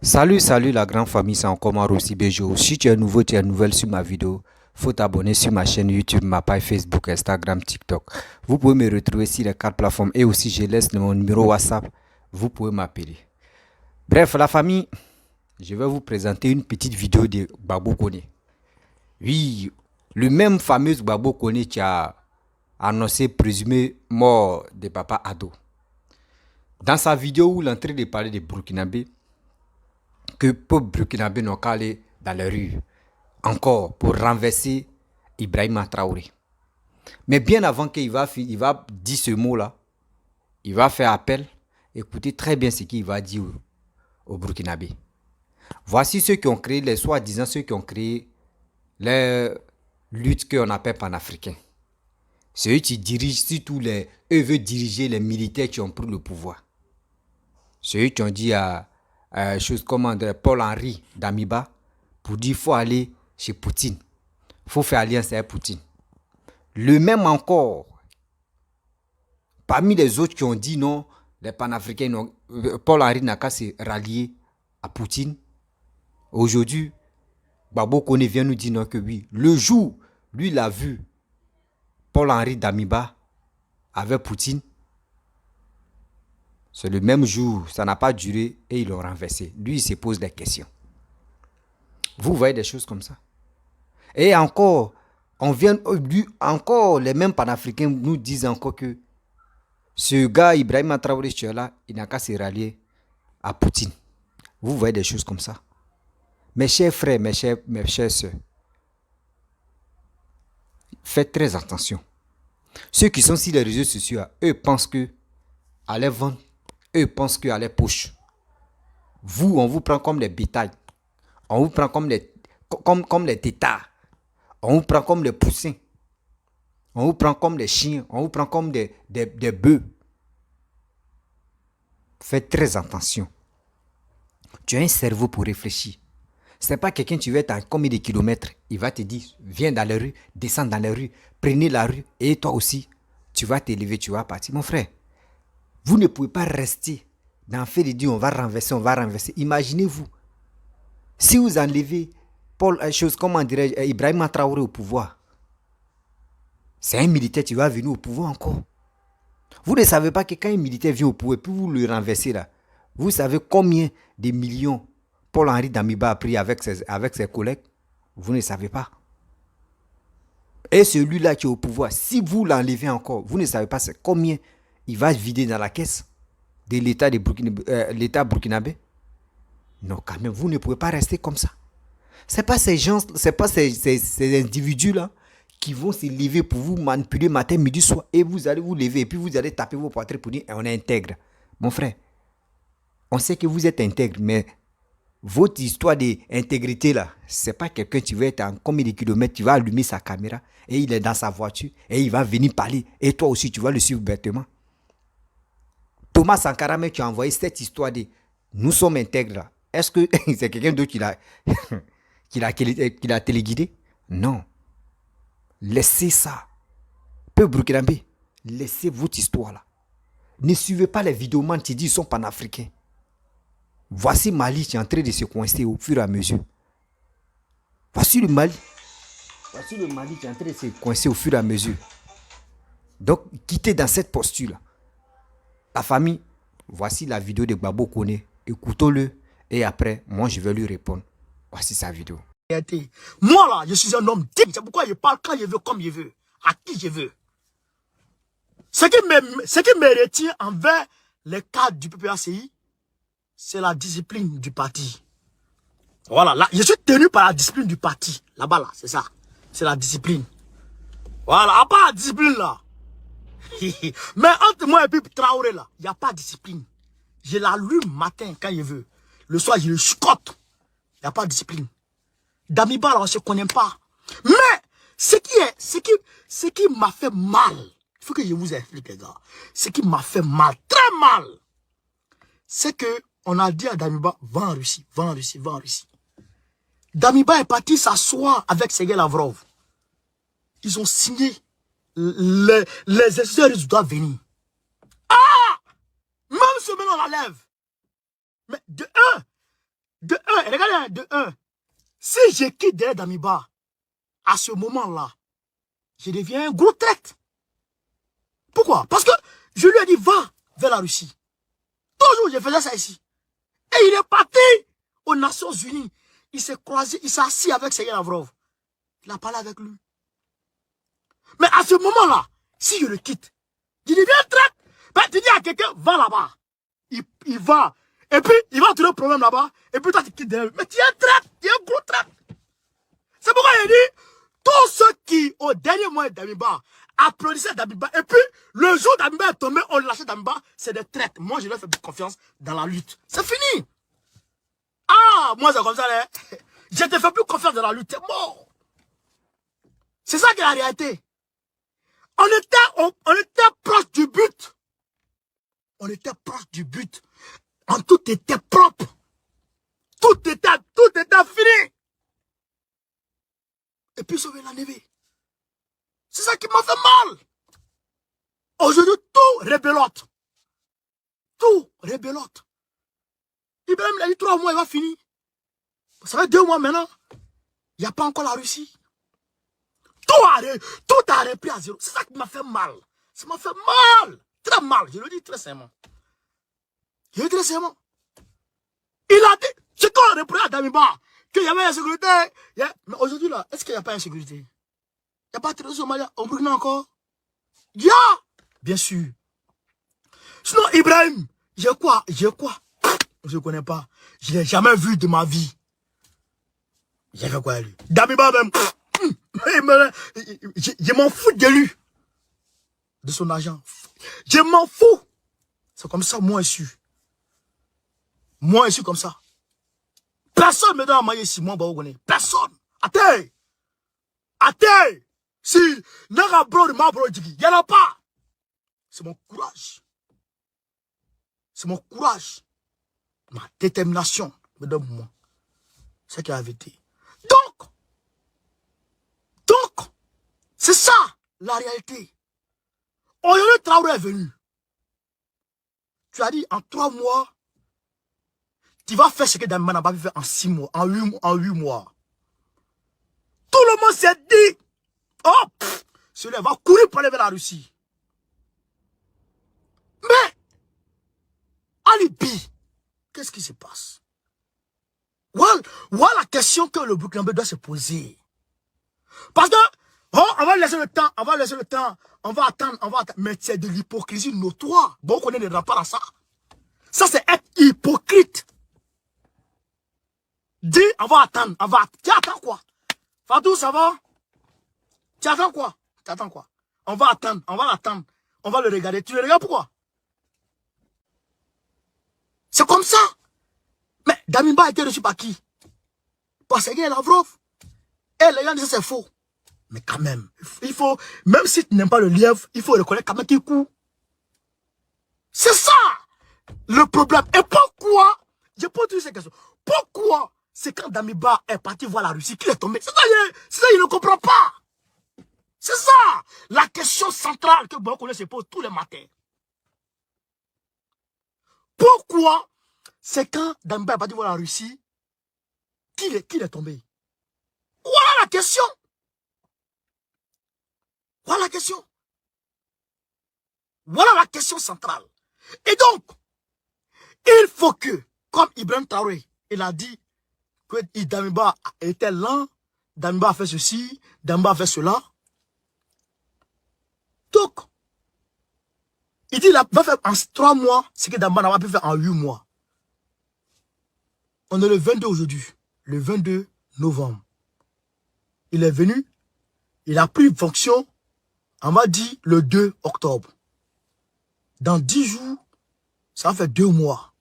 Salut la grande famille, c'est encore moi Rossi Bejo. Si tu es nouveau, tu es nouvelle sur ma vidéo, faut t'abonner sur ma chaîne YouTube, ma page Facebook, Instagram, TikTok. Vous pouvez me retrouver sur les quatre plateformes et aussi je laisse mon numéro WhatsApp, vous pouvez m'appeler. Bref, la famille, je vais vous présenter une petite vidéo de Babo Kone. Oui, le même fameux Babo Kone qui a annoncé présumé mort de Papa Ado. Dans sa vidéo où il est en train de parler de Burkinabé, que peu Burkinabé n'ont qu'à aller dans les rues encore pour renverser Ibrahima Traoré. Mais bien avant qu'il va dire ce mot-là, il va faire appel. Écoutez très bien ce qu'il va dire au Burkinabé. Voici ceux qui ont créé, les soi-disant ceux qui ont créé les luttes qu'on appelle panafricains. C'est eux qui dirigent, surtout eux veulent diriger les militaires qui ont pris le pouvoir. C'est eux qui ont dit à chose comme Paul-Henri Damiba pour dire qu'il faut aller chez Poutine. Il faut faire alliance avec Poutine. Le même encore, parmi les autres qui ont dit non, les panafricains, Paul-Henri n'a qu'à se rallier à Poutine. Aujourd'hui, Babo Kone vient nous dire non que oui. Le jour, lui, il a vu Paul-Henri Damiba avec Poutine. C'est le même jour, ça n'a pas duré et ils l'ont renversé. Lui, il se pose des questions. Vous voyez des choses comme ça. Et encore, encore les mêmes panafricains nous disent encore que ce gars, Ibrahima Traoré, là, il n'a qu'à se rallier à Poutine. Vous voyez des choses comme ça. Mes chers frères, mes chères soeurs, faites très attention. Ceux qui sont sur les réseaux sociaux, eux pensent que à les vendre, eux pensent qu'à les poche. Vous, on vous prend comme des bétails. On vous prend comme les tétards. On vous prend comme les poussins. On vous prend comme des chiens. On vous prend comme des bœufs. Faites très attention. Tu as un cerveau pour réfléchir. Ce n'est pas quelqu'un, tu vas être à combien de kilomètres. Il va te dire, viens dans les rues, descends dans les rues, prenez la rue. Et toi aussi, tu vas t'élever, tu vas partir. Mon frère, vous ne pouvez pas rester dans le fait de dire, on va renverser, on va renverser. Imaginez-vous, si vous enlevez comment dirais-je, Ibrahima Traoré au pouvoir, c'est un militaire qui va venir au pouvoir encore. Vous ne savez pas que quand un militaire vient au pouvoir, puis vous le renversez là, vous savez combien de millions Paul-Henri Damiba a pris avec ses collègues? Vous ne savez pas. Et celui-là qui est au pouvoir, si vous l'enlevez encore, vous ne savez pas combien il va vider dans la caisse de l'État burkinabé. Non, quand même, vous ne pouvez pas rester comme ça. Ce n'est pas ces gens, c'est pas ces individus-là qui vont se lever pour vous manipuler matin, midi, soir. Et vous allez vous lever et puis vous allez taper vos poitrines pour dire on est intègre. Mon frère, on sait que vous êtes intègre, mais votre histoire d'intégrité là, c'est pas quelqu'un qui va être à combien de kilomètres, qui va allumer sa caméra et il est dans sa voiture et il va venir parler. Et toi aussi, tu vas le suivre bêtement. Thomas Sankara, qui a envoyé cette histoire de nous sommes intègres là. Est-ce que c'est quelqu'un d'autre qui l'a téléguidé? Non. Laissez ça. Peu burkinabé, laissez votre histoire là. Ne suivez pas les vidéomans qui disent qu'ils sont panafricains. Voici Mali qui est en train de se coincer au fur et à mesure. Voici le Mali qui est en train de se coincer au fur et à mesure. Donc, quittez dans cette posture-là. La famille, voici la vidéo de Babo Kone. Écoutons-le et après, moi, je vais lui répondre. Voici sa vidéo. Moi, là, je suis un homme digne. C'est pourquoi je parle quand je veux, comme je veux, à qui je veux. Ce qui me retient envers les cadres du PPACI, c'est la discipline du parti. Voilà, là, je suis tenu par la discipline du parti. Là-bas, là, c'est ça. C'est la discipline. Voilà, à part la discipline, là. Mais entre moi et puis Traoré, là, il n'y a pas de discipline. Je l'allume matin quand je veux. Le soir, je le chicote. Il n'y a pas de discipline. Damiba, là, on ne se connaît pas. Mais, ce qui m'a fait mal, il faut que je vous explique, les gars. Ce qui m'a fait mal, très mal, c'est que on a dit à Damiba, va en Russie, va en Russie, va en Russie. Damiba est parti s'asseoir avec Sergei Lavrov. Ils ont signé les exercices, ils doivent venir. Ah! Même ce moment, on la lève. Mais de un, regardez, hein, de un. Si je quitte derrière Damiba, à ce moment-là, je deviens un gros traître. Pourquoi? Parce que je lui ai dit, va vers la Russie. Toujours, je faisais ça ici. Et il est parti aux Nations Unies. Il s'est croisé, il s'est assis avec Sergei Lavrov. Il a parlé avec lui. Mais à ce moment-là, si je le quitte, je deviens traître. Ben, tu dis à quelqu'un, va là-bas. Il va. Et puis, il va trouver un problème là-bas. Et puis, toi, tu quittes derrière lui. Mais tu es un traître. Tu es un gros traître. C'est pourquoi il dit, tous ceux qui, au dernier mois d'Amiba, applaudissaient Damiba. Et puis, le jour d'Amiba est tombé, on lâchait Damiba. C'est des traîtres. Moi, je leur fais plus confiance dans la lutte. C'est fini. Ah, moi, c'est comme ça, là. Je te fais plus confiance dans la lutte. C'est mort. C'est ça qui est la réalité. On était proche du but. On était proche du but. En tout était propre. Tout était fini. Et puis sauver la navée. C'est ça qui m'a fait mal. Aujourd'hui, tout rébellote. Tout rébellote. Ibrahim l'a dit 3 mois, il va finir. Ça fait 2 mois maintenant. Il n'y a pas encore la Russie. Tout a repris à zéro. C'est ça qui m'a fait mal. Ça m'a fait mal. Très mal. Je le dis très simplement. Je le dis très simplement. Il a dit, c'est quand on repris à Damiba, qu'il y avait insécurité. Mais aujourd'hui, là, est-ce qu'il n'y a pas d'insécurité? Il n'y a pas de terrorisme au Mali, au Burkina encore? Il y a, bien sûr. Sinon, Ibrahim, j'ai quoi? Je ne connais pas. Je ne l'ai jamais vu de ma vie. J'ai fait quoi, lui? Damiba même. Je m'en fous de lui. De son argent. Je m'en fous. C'est comme ça, moi, je suis. Moi, je suis comme ça. Personne ne me donne à manger ici, moi, personne. Attends. Si, n'a bro de ma bro, il n'y en a pas. C'est mon courage. C'est mon courage. Ma détermination me donne moi. C'est qui a vérité. Donc, c'est ça, la réalité. Aujourd'hui, Traoré est venu. Tu as dit, en 3 mois, tu vas faire ce que Damiba n'a pas pu faire en 6 mois, en 8 mois. Tout le monde s'est dit, oh, celui-là va courir pour aller vers la Russie. Mais, en Libye, qu'est-ce qui se passe? Voilà la question que le Burkinabé doit se poser. Parce que, oh, on va laisser le temps, on va attendre. Mais c'est de l'hypocrisie notoire. Bon, on connaît les rapports à ça. Ça, c'est être hypocrite. Dis, on va attendre. Tu attends quoi? Fatou, ça va? Tu attends quoi? On va attendre, on va l'attendre. On va le regarder. Tu le regardes pourquoi? C'est comme ça. Mais Damiba a été reçu par qui? Par Sergei Lavrov. Et les gens disent c'est faux. Mais quand même, il faut, même si tu n'aimes pas le lièvre, il faut reconnaître quand même qu'il court. C'est ça le problème. Et pourquoi? Je pose toutes ces questions. Pourquoi c'est quand Damiba est parti voir la Russie qu'il est tombé? C'est ça, il ne comprend pas. C'est ça la question centrale que beaucoup se pose tous les matins. Pourquoi c'est quand Damiba est parti voir la Russie qu'il est tombé? Voilà la question. Voilà la question. Voilà la question centrale. Et donc, il faut que, comme Ibrahim Traoré, il a dit que Damiba était lent, Damiba a fait ceci, Damiba a fait cela. Donc, il dit qu'il va faire en 3 mois ce que Damiba n'a pas pu faire en 8 mois. On est le 22 aujourd'hui, le 22 novembre. Il est venu, il a pris fonction, on m'a dit le 2 octobre. Dans 10 jours, ça fait 2 mois.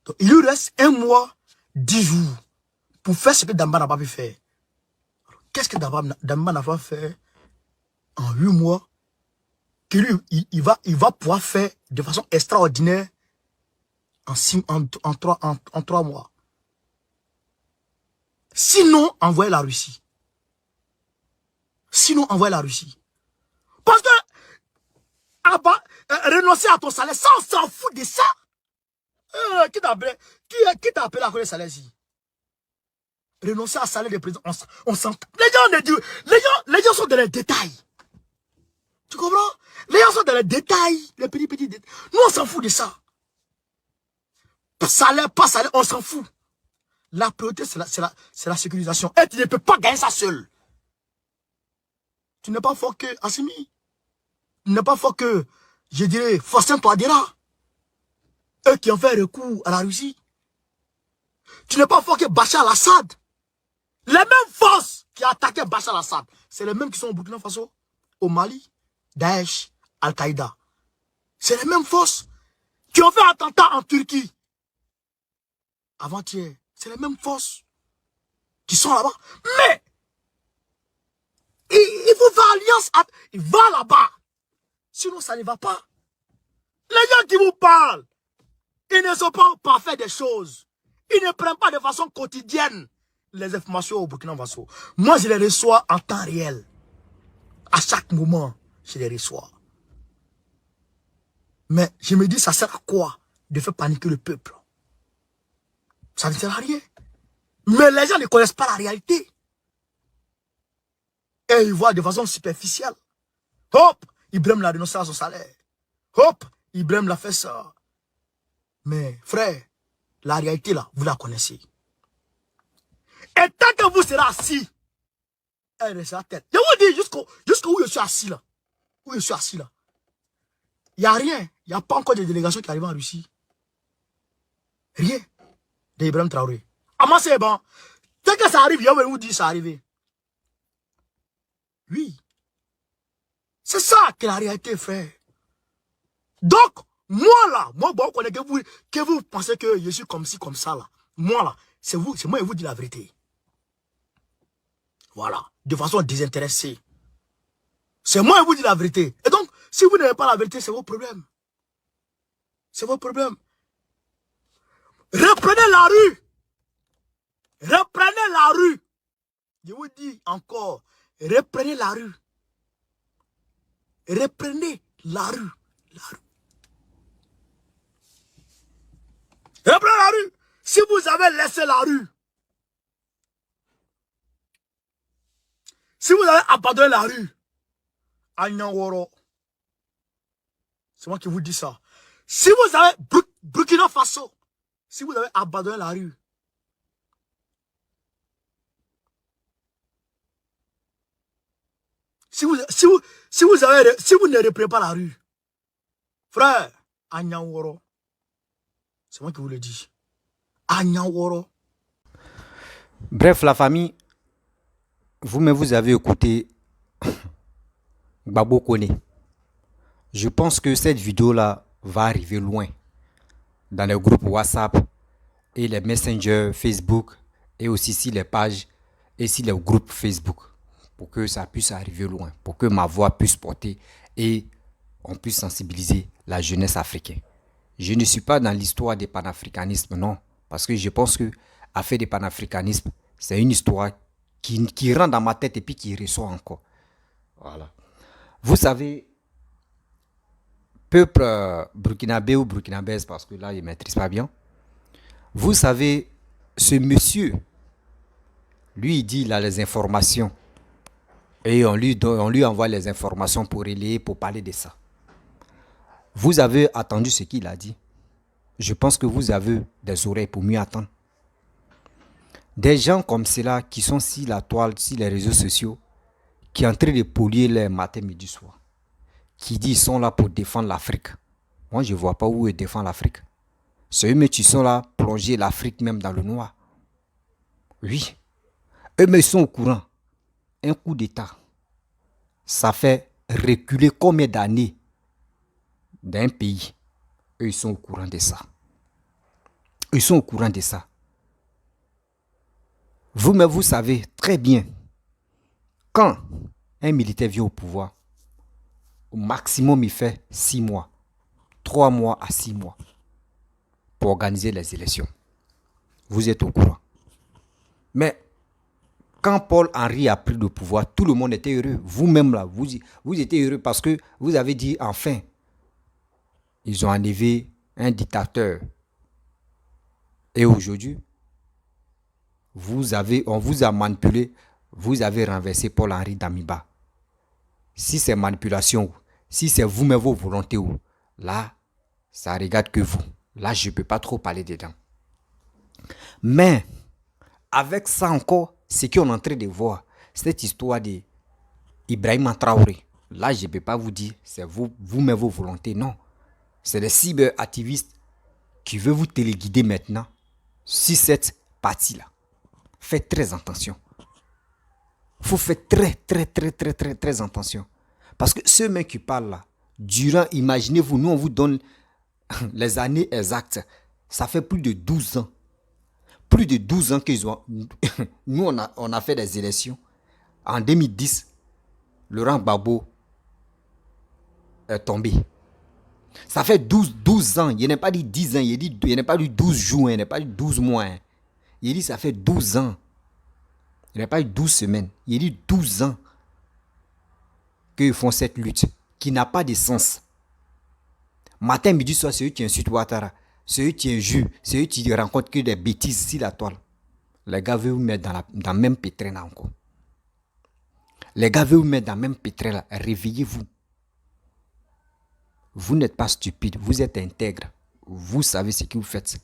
Donc, il lui reste 1 mois, 10 jours pour faire ce que Damiba n'a pas pu faire. Qu'est-ce que Damiba n'a pas fait en 8 mois que lui, il va pouvoir faire de façon extraordinaire en 3 mois. Sinon, envoyer la Russie. Parce que renoncer à ton salaire, ça on s'en fout de ça. Qui t'a appelé à connaître le salaire ici? renoncer à salaire des présidents, on s'entend. Les gens sont dans les détails. Tu comprends? Les gens sont dans les détails, les petits détails. Nous, on s'en fout de ça. Salaire, pas salaire, on s'en fout. La priorité, c'est la sécurisation. Et tu ne peux pas gagner ça seul. Tu n'es pas fort que Assimi. Tu n'es pas fort que, je dirais, Faustin Touadéra. Eux qui ont fait recours à la Russie. Tu n'es pas fort que Bachar al-Assad. Les mêmes forces qui ont attaqué Bachar al-Assad, c'est les mêmes qui sont au Burkina Faso, au Mali, Daesh, Al-Qaïda. C'est les mêmes forces qui ont fait attentat en Turquie. Avant-hier, c'est les mêmes forces qui sont là-bas. Mais, il faut faire alliance. Il va là-bas. Sinon, ça ne va pas. Les gens qui vous parlent, ils ne sont pas parfaits des choses. Ils ne prennent pas de façon quotidienne les informations au Burkina Faso. Moi, je les reçois en temps réel. À chaque moment, je les reçois. Mais je me dis, ça sert à quoi de faire paniquer le peuple? Ça ne sert à rien. Mais les gens ne connaissent pas la réalité. Et ils voient de façon superficielle. Hop, Ibrahim l'a renoncé à son salaire. Hop, Ibrahim l'a fait ça. Mais frère, la réalité là, vous la connaissez. Et tant que vous serez assis, elle restera tête. Je vous dis jusqu'où je suis assis là. Où je suis assis là. Il n'y a rien. Il n'y a pas encore de délégation qui arrive en Russie. Rien. D'Ibrahim Traoré. Ama c'est bon. Dès que ça arrive, je vais vous dire ça arrive. Oui. C'est ça que la réalité fait. Donc, moi là, moi bon, que vous pensez que je suis comme ci, comme ça là. Moi là, c'est moi qui vous dis la vérité. Voilà. De façon désintéressée. C'est moi qui vous dis la vérité. Et donc, si vous n'avez pas la vérité, c'est vos problèmes. C'est vos problèmes. Reprenez la rue. Reprenez la rue. Je vous dis encore, reprenez la rue. Reprenez la rue. La rue. Reprenez la rue. Si vous avez laissé la rue, si vous avez abandonné la rue, Agnaworo, c'est moi qui vous dis ça. Si vous avez Burkina Faso, si vous avez abandonné la rue, si vous ne reprenez pas la rue, frère, Agnaworo, c'est moi qui vous le dis. Agnaworo. Bref, la famille, vous-même vous avez écouté Gbagbo Kone. Je pense que cette vidéo-là va arriver loin dans les groupes WhatsApp et les messengers Facebook et aussi sur les pages et sur les groupes Facebook pour que ça puisse arriver loin, pour que ma voix puisse porter et on puisse sensibiliser la jeunesse africaine. Je ne suis pas dans l'histoire des panafricanismes, non, parce que je pense que affaire des panafricanismes, c'est une histoire qui rentre dans ma tête et puis qui ressort encore. Voilà. Vous savez, peuple burkinabé ou burkinabèse, parce que là, je ne maîtrise pas bien. Vous savez, ce monsieur, lui, il dit il a les informations. Et on lui envoie les informations pour relayer, pour parler de ça. Vous avez attendu ce qu'il a dit. Je pense que vous avez des oreilles pour mieux attendre. Des gens comme cela qui sont sur la toile, sur les réseaux sociaux, qui sont en train de polluer les matin, midi, soir, qui disent qu'ils sont là pour défendre l'Afrique. Moi, je ne vois pas où ils défendent l'Afrique. C'est eux qui sont là, plonger l'Afrique même dans le noir. Oui, eux ils sont au courant. Un coup d'État, ça fait reculer combien d'années d'un pays. Eux, ils sont au courant de ça. Ils sont au courant de ça. Vous-même, vous savez très bien, quand un militaire vient au pouvoir, au maximum, il fait 6 mois, 3 mois à 6 mois pour organiser les élections. Vous êtes au courant. Mais quand Paul-Henri a pris le pouvoir, tout le monde était heureux. Vous-même, là, vous étiez heureux parce que vous avez dit, enfin, ils ont enlevé un dictateur. Et aujourd'hui, On vous a manipulé, vous avez renversé Paul-Henri Damiba. Si c'est manipulation, si c'est vous-même vos volontés, là, ça regarde que vous. Là, je ne peux pas trop parler dedans. Mais, avec ça encore, ce qu'on est en train de voir, cette histoire d'Ibrahima Traoré, là, je ne peux pas vous dire, c'est vous-même vos volontés, non. C'est les cyberactivistes qui veulent vous téléguider maintenant sur cette partie-là. Faites très attention. Il faut faire très attention. Parce que ceux mêmes qui parlent là, durant, imaginez-vous, nous on vous donne les années exactes. Ça fait plus de 12 ans. Plus de 12 ans qu'ils ont... Nous on a fait des élections. En 2010, Laurent Gbagbo est tombé. Ça fait 12 ans. Il n'a pas dit 10 ans. Il n'a pas dit 12 jours. Il n'a pas dit 12 mois. Il dit ça fait 12 ans. Il n'a pas eu 12 semaines. Il dit 12 ans qu'ils font cette lutte qui n'a pas de sens. Matin, midi, soir, c'est eux qui insultent Ouattara. C'est eux qui injurent. C'est eux qui rencontrent que des bêtises sur la toile. Les gars veulent vous mettre dans le même pétrin là encore. Les gars veulent vous mettre dans le même pétrin là. Réveillez-vous. Vous n'êtes pas stupide. Vous êtes intègre. Vous savez ce que vous faites.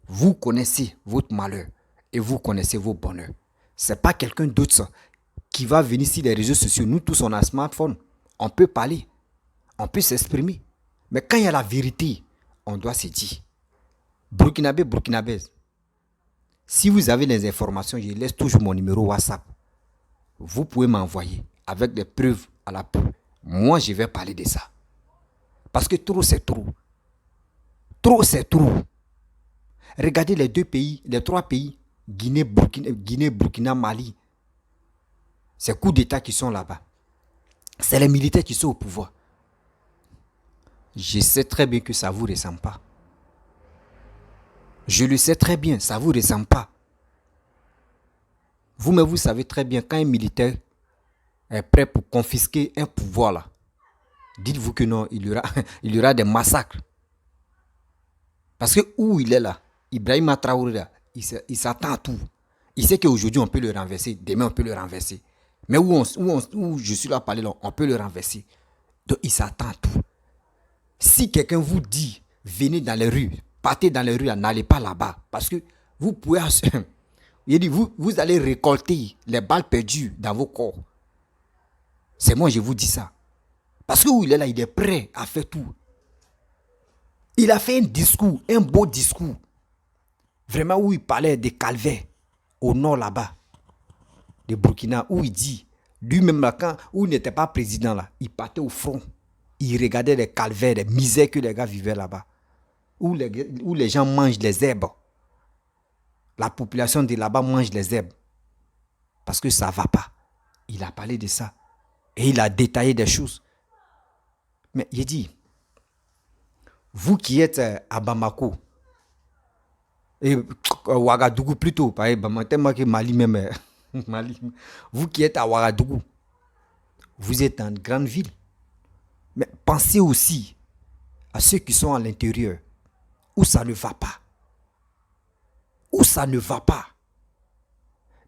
Vous connaissez votre malheur et vous connaissez vos bonheurs. Ce n'est pas quelqu'un d'autre qui va venir sur les réseaux sociaux. Nous tous, on a un smartphone. On peut parler. On peut s'exprimer. Mais quand il y a la vérité, on doit se dire. Burkinabé, Burkinabés. Si vous avez les informations, je laisse toujours mon numéro WhatsApp. Vous pouvez m'envoyer avec des preuves à l'appui. Moi, je vais parler de ça. Parce que trop, c'est trop. Trop, c'est trop. Regardez les trois pays, Guinée, Burkina, Mali. C'est coups d'État qui sont là-bas. C'est les militaires qui sont au pouvoir. Je sais très bien que ça ne vous ressemble pas. Je le sais très bien, ça ne vous ressemble pas. Vous-même, vous savez très bien, quand un militaire est prêt pour confisquer un pouvoir, là, dites-vous que non, il y aura des massacres. Parce que où il est là, Ibrahima Traoré, là, il s'attend à tout. Il sait qu'aujourd'hui, on peut le renverser, demain, on peut le renverser. Mais où je suis là à parler, là, on peut le renverser. Donc, il s'attend à tout. Si quelqu'un vous dit, venez dans les rues, partez dans les rues, n'allez pas là-bas. Parce que vous pouvez... Il dit, vous allez récolter les balles perdues dans vos corps. C'est moi, je vous dis ça. Parce que où il est là, il est prêt à faire tout. Il a fait un discours, un beau discours. Vraiment où il parlait des calvaires au nord là-bas, de Burkina, où il dit, lui-même là, où il n'était pas président là, il partait au front. Il regardait les calvaires, les misères que les gars vivaient là-bas. Où les gens mangent les herbes. La population de là-bas mange les herbes. Parce que ça ne va pas. Il a parlé de ça. Et il a détaillé des choses. Mais il dit, vous qui êtes à Bamako, et Ouagadougou plutôt, tellement que Mali même, Mali, vous qui êtes à Ouagadougou, vous êtes dans une grande ville. Mais pensez aussi à ceux qui sont à l'intérieur, où ça ne va pas. Où ça ne va pas.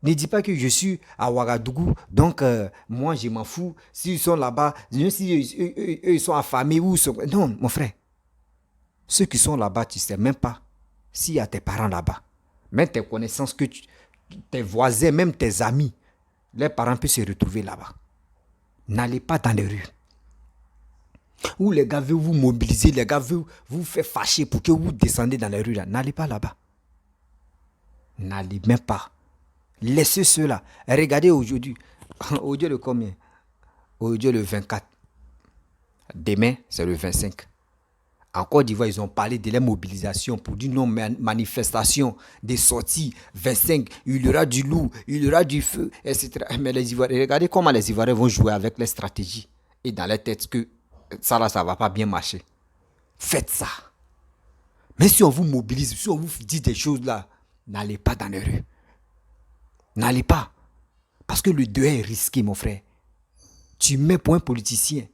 Ne dis pas que je suis à Ouagadougou, donc moi je m'en fous. S'ils sont là-bas, si eux, ils sont affamés ou sont... Non, mon frère. Ceux qui sont là-bas, tu ne sais même pas s'il y a tes parents là-bas. Même tes connaissances, tes voisins, même tes amis, les parents peuvent se retrouver là-bas. N'allez pas dans les rues. Où les gars veulent vous mobiliser, les gars veulent vous faire fâcher pour que vous descendez dans les rues là. N'allez pas là-bas. N'allez même pas. Laissez cela. Regardez aujourd'hui. Aujourd'hui le combien? Aujourd'hui le 24. Demain, c'est le 25. En Côte d'Ivoire, ils ont parlé de la mobilisation pour dire non, manifestation, des sorties, 25, il y aura du loup, il y aura du feu, etc. Mais les Ivoiriens, regardez comment les Ivoiriens vont jouer avec les stratégies et dans les têtes que ça là, ça ne va pas bien marcher. Faites ça. Mais si on vous mobilise, si on vous dit des choses là, n'allez pas dans les rues. N'allez pas. Parce que le deuil est risqué, mon frère. Tu mets pour un politicien,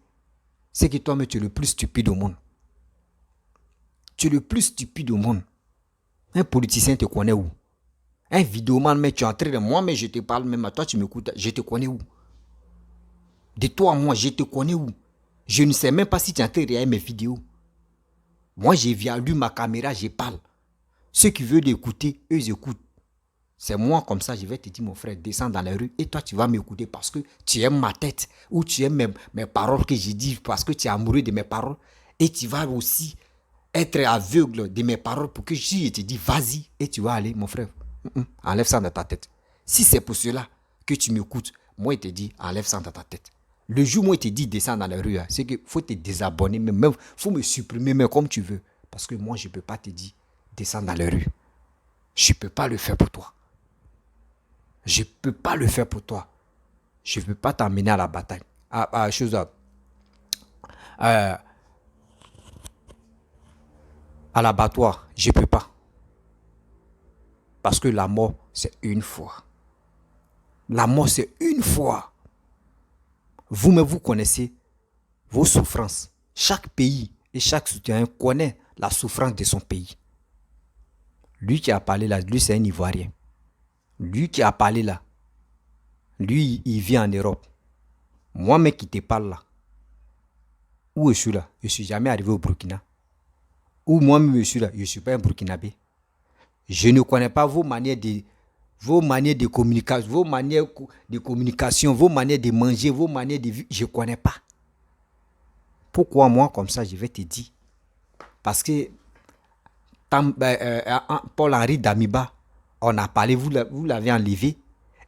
c'est que toi-même tu es le plus stupide au monde. Tu es le plus stupide au monde. Un politicien te connaît où? Un vidéoman, mais tu es en train de moi, mais je te parle même à toi, tu m'écoutes. Je te connais où? De toi à moi, je te connais où? Je ne sais même pas si tu es en train de regarder mes vidéos. Moi, j'ai allume ma caméra, je parle. Ceux qui veulent l'écouter, eux, ils écoutent. C'est moi comme ça, je vais te dire, mon frère, descends dans la rue et toi, tu vas m'écouter parce que tu aimes ma tête ou tu aimes mes paroles que je dis parce que tu es amoureux de mes paroles et tu vas aussi être aveugle de mes paroles pour que je te dis, vas-y et tu vas aller, mon frère. Enlève ça de ta tête. Si c'est pour cela que tu m'écoutes, moi, je te dis, enlève ça de ta tête. Le jour où moi, je te dis, descends dans la rue, c'est qu'il faut te désabonner, même, faut me supprimer, mais comme tu veux. Parce que moi, je ne peux pas te dire, descends dans la rue. Je ne peux pas le faire pour toi. Je ne peux pas le faire pour toi. Je ne peux pas t'emmener à la bataille. À l'abattoir, je ne peux pas. Parce que la mort, c'est une fois. La mort, c'est une fois. Vous-même, vous connaissez vos souffrances. Chaque pays et chaque citoyen connaît la souffrance de son pays. Lui qui a parlé là, lui, c'est un Ivoirien. Lui qui a parlé là, lui, il vit en Europe. Moi, mec qui te parle là, où je suis là, je ne suis jamais arrivé au Burkina. Où moi-même je suis là, je ne suis pas un Burkinabé. Je ne connais pas vos manières de communication, vos manières de manger, vos manières de vivre. Je ne connais pas. Pourquoi moi, comme ça, je vais te dire? Parce que Paul-Henri Damiba, on a parlé, vous l'avez enlevé.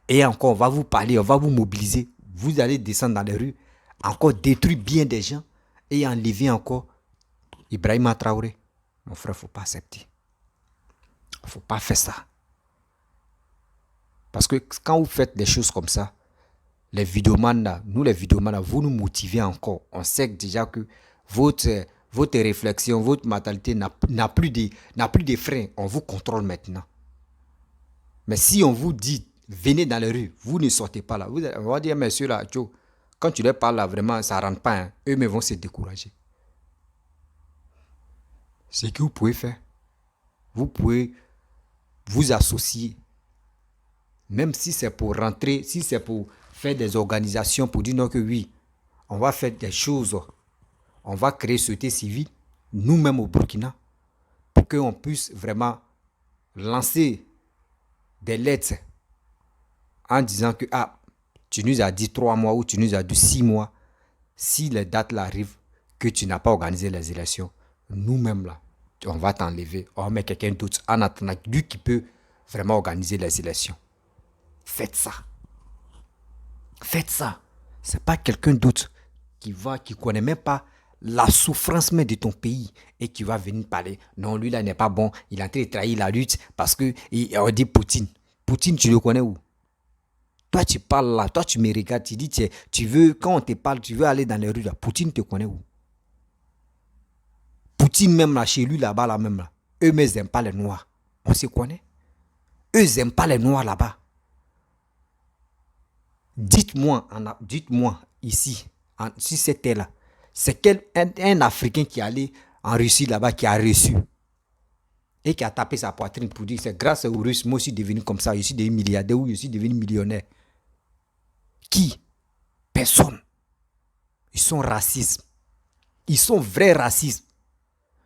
Et encore, on va vous parler, on va vous mobiliser. Vous allez descendre dans les rues, encore détruire bien des gens et enlever encore Ibrahima Traoré. Mon frère, il ne faut pas accepter. Il ne faut pas faire ça. Parce que quand vous faites des choses comme ça, les vidéomans là, nous les vidéomans là, vous nous motivez encore. On sait déjà que votre réflexion, votre mentalité n'a plus de frein. On vous contrôle maintenant. Mais si on vous dit, venez dans les rues, vous ne sortez pas là. On va dire, monsieur là, quand tu leur parles là, vraiment, ça ne rentre pas. Hein. Eux-mêmes vont se décourager. Ce que vous pouvez faire, vous pouvez vous associer. Même si c'est pour rentrer, si c'est pour faire des organisations, pour dire non que oui, on va faire des choses. On va créer société civile, nous-mêmes au Burkina, pour qu'on puisse vraiment lancer des lettres en disant que tu nous as dit 3 mois ou tu nous as dit 6 mois, si les dates là arrivent, que tu n'as pas organisé les élections, nous-mêmes là, on va t'enlever, on va mettre quelqu'un d'autre en attendant lui qui peut vraiment organiser les élections. Faites ça. Faites ça. Ce n'est pas quelqu'un d'autre qui connaît même pas la souffrance même de ton pays et qui va venir parler. Non, lui là n'est pas bon, il est en train de trahir la lutte parce qu'on dit Poutine. Poutine, tu le connais où? Toi, tu parles là, toi, tu me regardes, tu dis, tu veux, quand on te parle, tu veux aller dans les rues là. Poutine te connaît où? Poutine même là, chez lui là-bas, là même là, eux-mêmes n'aiment pas les Noirs. On se connaît. Eux n'aiment pas les Noirs là-bas. Dites-moi ici, si c'était là, c'est un Africain qui est allé en Russie là-bas, qui a reçu et qui a tapé sa poitrine pour dire c'est grâce aux Russes, moi je suis devenu comme ça, je suis devenu milliardaire ou je suis devenu millionnaire. Qui? Personne. Ils sont racistes. Ils sont vrais racistes.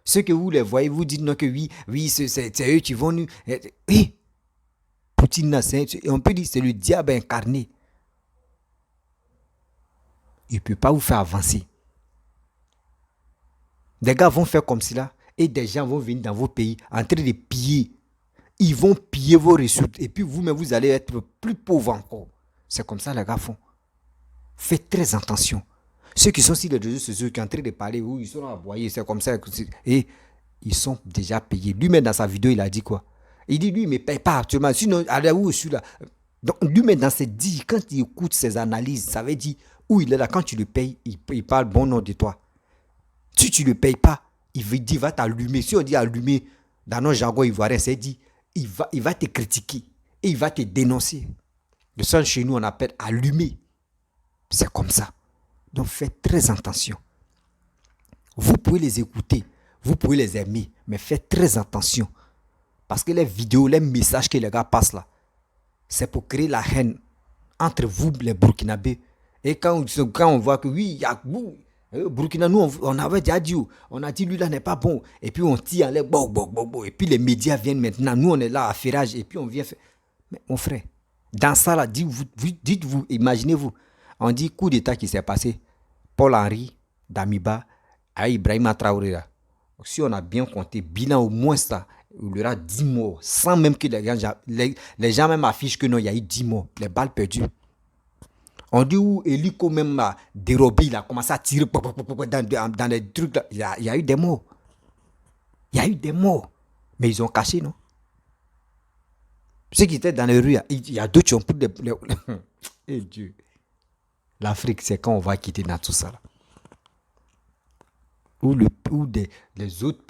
Ceux que vous les voyez, vous dites non que oui, c'est eux qui vont nous... Poutine, on peut dire c'est le diable incarné. Il ne peut pas vous faire avancer. Des gars vont faire comme cela et des gens vont venir dans vos pays en train de piller. Ils vont piller vos ressources et puis vous-même, vous allez être plus pauvre encore. C'est comme ça les gars font. Faites très attention. Ceux qui sont sur les réseaux sociaux, qui sont en train de parler, où ils sont aboyés, c'est comme ça. Et ils sont déjà payés. Lui-même, dans sa vidéo, il a dit quoi? Il dit, lui, il ne me paye pas actuellement. Sinon, allez où je suis là. Donc, lui-même, dans ses dits, quand il écoute ses analyses, ça veut dire où il est là. Quand tu le payes, il parle bon nom de toi. Si tu ne le payes pas, il va t'allumer. Si on dit allumer, dans nos jargon ivoirien, c'est dit, il va te critiquer et il va te dénoncer. Le seul chez nous, on appelle allumer. C'est comme ça. Donc faites très attention. Vous pouvez les écouter, vous pouvez les aimer, mais faites très attention. Parce que les vidéos, les messages que les gars passent là, c'est pour créer la haine entre vous, les Burkinabés. Et quand on voit que oui, il y a vous, Burkina, nous, on avait déjà dit, on a dit lui là n'est pas bon. Et puis on tire les bo. Et puis les médias viennent maintenant. Nous, on est là à ferrage. Et puis on vient faire. Mais mon frère, dans ça là, dites-vous, imaginez-vous. On dit coup d'état qui s'est passé. Paul-Henri Damiba à Ibrahima Traoré là. Si on a bien compté, bilan au moins ça, il y aura 10 morts. Sans même que les gens même affichent que non, il y a eu 10 morts. Les balles perdues. On dit où Eliko même a dérobé, il a commencé à tirer dans les trucs là. Il y a eu des morts. Il y a eu des morts. Mais ils ont caché, non? Ceux qui étaient dans les rues, il y a d'autres qui ont pris des... Eh Dieu. L'Afrique, c'est quand on va quitter dans tout ça là. Ou les autres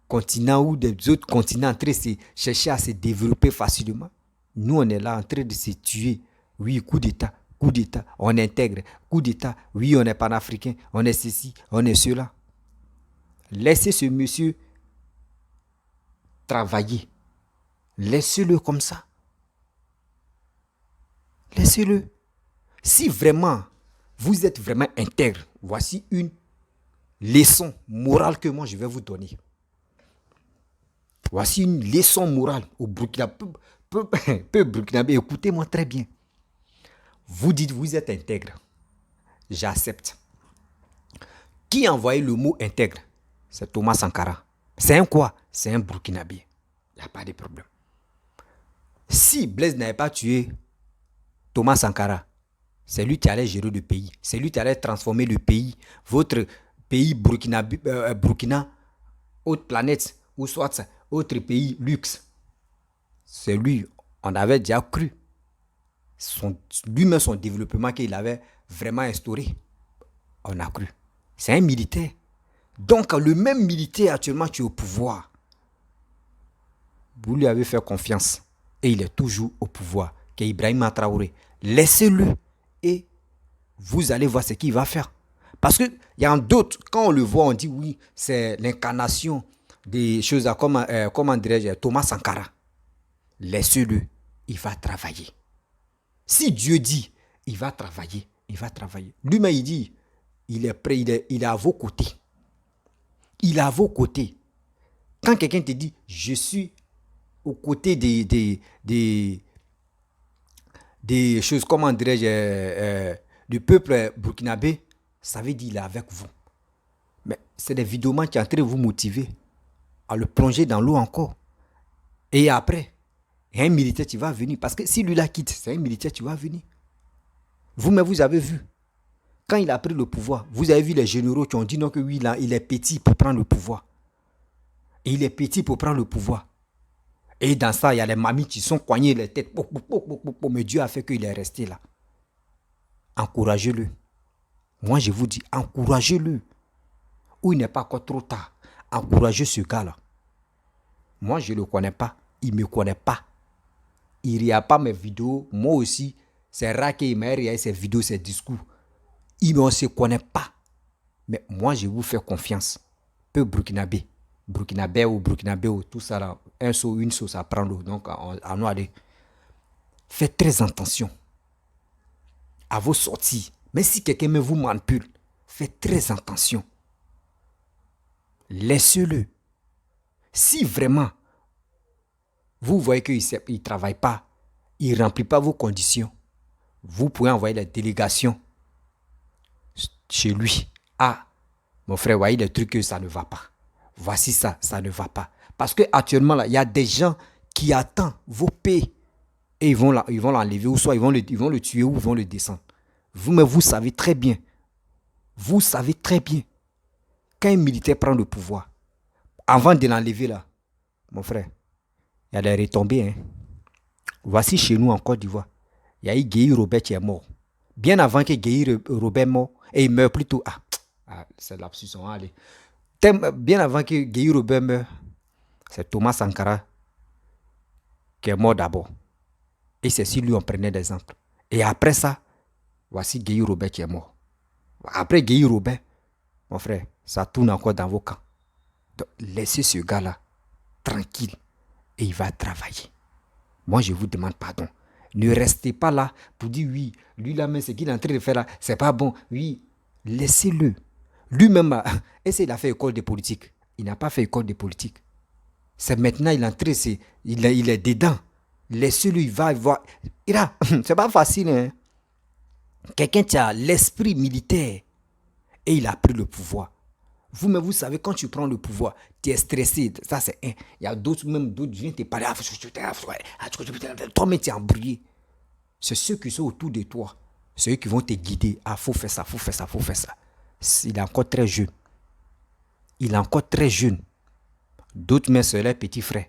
continents, ou des autres continents en train de chercher à se développer facilement. Nous, on est là en train de se tuer. Oui, coup d'état, on intègre. Coup d'état, oui, on est panafricain, on est ceci, on est cela. Laissez ce monsieur travailler. Laissez-le comme ça. Laissez-le. Si vraiment, vous êtes vraiment intègre, voici une leçon morale que moi je vais vous donner. Voici une leçon morale au Burkina. Peu Burkinabé, écoutez-moi très bien. Vous dites vous êtes intègre. J'accepte. Qui a envoyé le mot intègre? C'est Thomas Sankara. C'est un quoi? C'est un Burkinabé. Il n'y a pas de problème. Si Blaise n'avait pas tué Thomas Sankara, c'est lui qui allait gérer le pays. C'est lui qui allait transformer le pays. Votre pays Burkina, autre planète, ou soit autre pays luxe. C'est lui, on avait déjà cru. Lui-même son développement qu'il avait vraiment instauré. On a cru. C'est un militaire. Donc le même militaire actuellement qui est au pouvoir. Vous lui avez fait confiance. Et il est toujours au pouvoir. Qui est Ibrahima Traoré. Laissez-le et vous allez voir ce qu'il va faire. Parce qu'il y a d'autres, quand on le voit, on dit oui, c'est l'incarnation des choses comme dirais-je, Thomas Sankara. Laissez-le, il va travailler. Si Dieu dit, il va travailler, il va travailler. Lui-même, il dit, il est prêt, il est à vos côtés. Il est à vos côtés. Quand quelqu'un te dit, je suis aux côtés des choses, comment dirais-je, du peuple burkinabé, ça veut dire qu'il est avec vous. Mais c'est des vidéos qui sont en train de vous motiver à le plonger dans l'eau encore. Et après, il y a un militaire qui va venir. Parce que si lui la quitte, c'est un militaire qui va venir. Vous-même, vous avez vu. Quand il a pris le pouvoir, vous avez vu les généraux qui ont dit non que oui, là, il est petit pour prendre le pouvoir. Et il est petit pour prendre le pouvoir. Et dans ça, il y a les mamies qui sont coignées les têtes. Mais Dieu a fait qu'il est resté là. Encouragez-le. Moi, je vous dis, encouragez-le. Ou il n'est pas encore trop tard. Encouragez ce gars-là. Moi, je ne le connais pas. Il ne me connaît pas. Il ne regarde pas mes vidéos. Moi aussi, c'est rare qu'il me regarde ses vidéos, ses discours. Il ne se connaît pas. Mais moi, je vous fais confiance. Peu burkinabé. Burkinabé ou tout ça là. Un saut, une sauce à prendre. Donc, à nous aller. Faites très attention à vos sorties. Mais si quelqu'un vous manipule, faites très attention. Laissez-le. Si vraiment, vous voyez qu'il ne travaille pas, il ne remplit pas vos conditions, vous pouvez envoyer la délégation chez lui. Ah, mon frère, voyez les trucs que ça ne va pas. Voici ça, ça ne va pas. Parce qu'actuellement, il y a des gens qui attendent vos paix et ils vont l'enlever, ou soit ils vont le tuer ou ils vont le descendre. Mais vous savez très bien, quand un militaire prend le pouvoir, avant de l'enlever là, mon frère, il y a des retombées. Hein. Voici chez nous en Côte d'Ivoire, il y a eu Guéhi Robert qui est mort. Bien avant que Guéhi Robert meure, et il meurt plutôt. C'est l'absus, allez. Bien avant que Guéhi Robert meure, c'est Thomas Sankara qui est mort d'abord. Et c'est sur lui on prenait des exemples. Et après ça, voici Guéhi Robert qui est mort. Après Guéhi Robert, mon frère, ça tourne encore dans vos camps. Donc, laissez ce gars-là tranquille. et il va travailler. Moi, je vous demande pardon. Ne restez pas là pour dire oui, lui là, mais ce qu'il est en train de faire là, c'est pas bon. Oui, laissez-le. Lui-même, et il a fait école de politique. Il n'a pas fait école de politique. C'est maintenant, il est entré, il est dedans. Laissez-le, il va voir. C'est pas facile. Hein? Quelqu'un qui a l'esprit militaire et il a pris le pouvoir. Vous-même, vous savez, quand tu prends le pouvoir, tu es stressé. Ça, c'est un. Il y a d'autres, même d'autres, viennent te parler. Toi-même, tu es embrouillé. C'est ceux qui sont autour de toi. C'est eux qui vont te guider. Ah, faut faire ça, faut faire ça, faut faire ça. Il est encore très jeune. Il est encore très jeune. D'autres même, c'est leurs petits frères.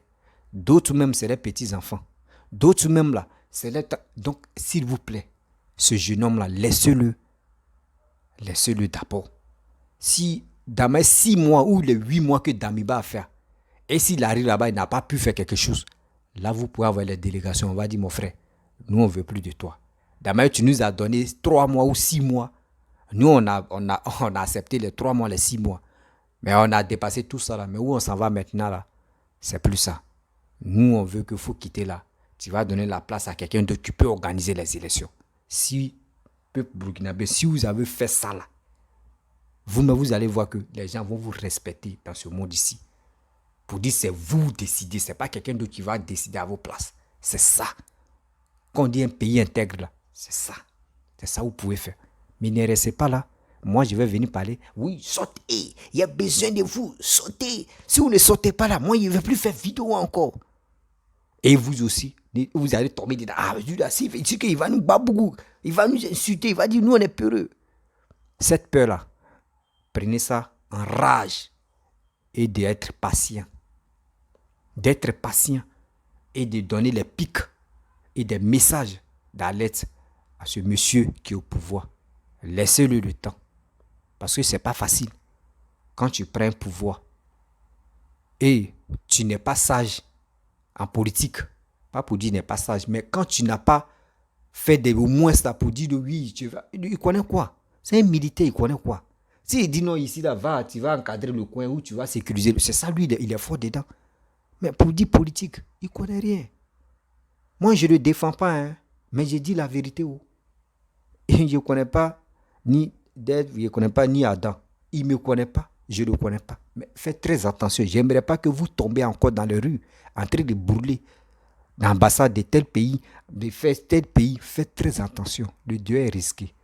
D'autres même, c'est leurs petits-enfants. D'autres même, là, c'est leurs... Donc, s'il vous plaît, ce jeune homme-là, laissez-le. Laissez-le d'abord. Si dans mes 6 mois ou les 8 mois que Damiba a fait, et s'il arrive là-bas, il n'a pas pu faire quelque chose, là, vous pouvez avoir les délégations. On va dire, mon frère, nous, on ne veut plus de toi. Damiba, tu nous as donné 3 mois ou 6 mois. Nous, on a accepté les 3 mois, les 6 mois. Mais on a dépassé tout ça là. Mais où on s'en va maintenant là? C'est plus ça. Nous, on veut qu'il faut quitter là. Tu vas donner la place à quelqu'un d'autre qui peut organiser les élections. Si, peuple burkinabé, si vous avez fait ça là, vous allez voir que les gens vont vous respecter dans ce monde ici. Pour dire c'est vous décidez, c'est pas quelqu'un d'autre qui va décider à vos places. C'est ça. Quand on dit un pays intègre là, c'est ça. C'est ça que vous pouvez faire. Mais ne restez pas là. Moi, je vais venir parler. Oui, sortez. Il y a besoin de vous. Sortez. Si vous ne sortez pas là, moi, je ne vais plus faire vidéo encore. Et vous aussi, vous allez tomber dedans. Ah, celui-là, il dit qu'il va nous babouiller. Il va nous insulter. Il va dire, nous, on est peureux. Cette peur-là, prenez ça en rage et d'être patient. D'être patient et de donner les pics et des messages d'alerte à ce monsieur qui est au pouvoir. Laissez-le le temps. Parce que ce n'est pas facile. Quand tu prends un pouvoir et tu n'es pas sage en politique, pas pour dire n'est pas sage, mais quand tu n'as pas fait au moins ça pour dire oui, il connaît quoi? C'est un militaire, il connaît quoi? S'il dit non, ici, là, tu vas encadrer le coin où tu vas sécuriser. C'est ça, lui, il est fort dedans. Mais pour dire politique, il ne connaît rien. Moi, je ne le défends pas, hein, mais je dis la vérité. Et je ne connais pas ni Dave, je ne connais pas ni Adam. Il ne me connaît pas, je ne le connais pas. Mais faites très attention. Je n'aimerais pas que vous tombiez encore dans les rues, en train de brûler l'ambassade de tel pays, de faire tel pays. Faites très attention. Le Dieu est risqué.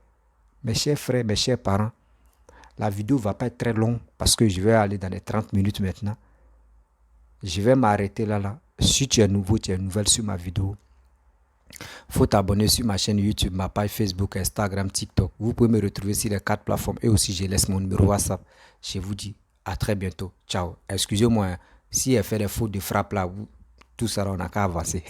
Mes chers frères, mes chers parents, la vidéo ne va pas être très longue parce que je vais aller dans les 30 minutes maintenant. Je vais m'arrêter là. Si tu es nouveau, tu es nouvelle sur ma vidéo, faut t'abonner sur ma chaîne YouTube, ma page Facebook, Instagram, TikTok. Vous pouvez me retrouver sur les 4 plateformes et aussi je laisse mon numéro WhatsApp. Je vous dis à très bientôt. Ciao. Excusez-moi, si elle fait des fautes de frappe là, tout ça, on n'a qu'à avancer.